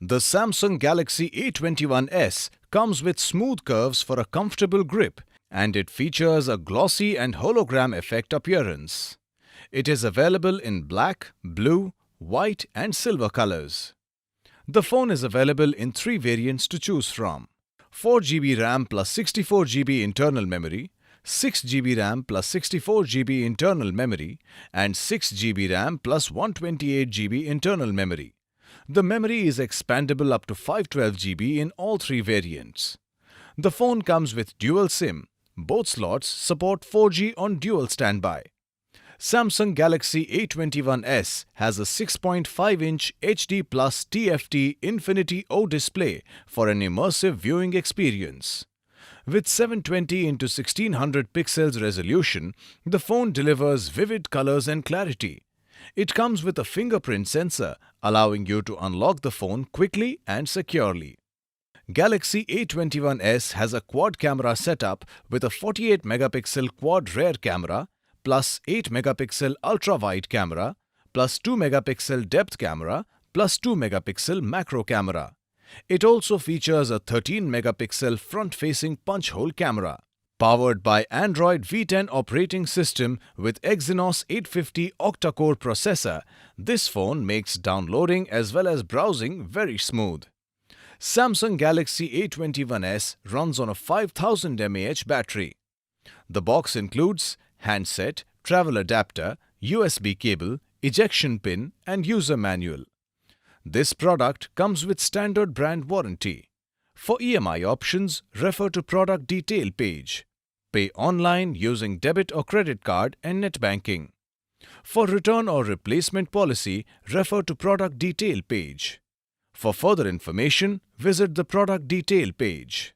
The Samsung Galaxy A21s comes with smooth curves for a comfortable grip, and it features a glossy and hologram effect appearance. It is available in black, blue, white and silver colors. The phone is available in 3 variants to choose from: 4GB RAM plus 64GB internal memory, 6GB RAM plus 64GB internal memory, and 6GB RAM plus 128GB internal memory. The memory is expandable up to 512GB in all 3 variants. The phone comes with dual SIM. Both slots support 4G on dual standby. Samsung Galaxy A21s has a 6.5-inch HD Plus TFT Infinity O display for an immersive viewing experience. With 720x1600 pixels resolution, the phone delivers vivid colors and clarity. It comes with a fingerprint sensor, allowing you to unlock the phone quickly and securely. Galaxy A21s has a quad camera setup with a 48-megapixel quad rear camera, plus 8-megapixel ultra-wide camera, plus 2-megapixel depth camera, plus 2-megapixel macro camera. It also features a 13-megapixel front-facing punch-hole camera. Powered by Android V10 operating system with Exynos 850 octa-core processor, this phone makes downloading as well as browsing very smooth. Samsung Galaxy A21s runs on a 5000 mAh battery. The box includes handset, travel adapter, USB cable, ejection pin and user manual. This product comes with standard brand warranty. For EMI options, refer to product detail page. Pay online using debit or credit card and net banking. For return or replacement policy, refer to product detail page. For further information, visit the product detail page.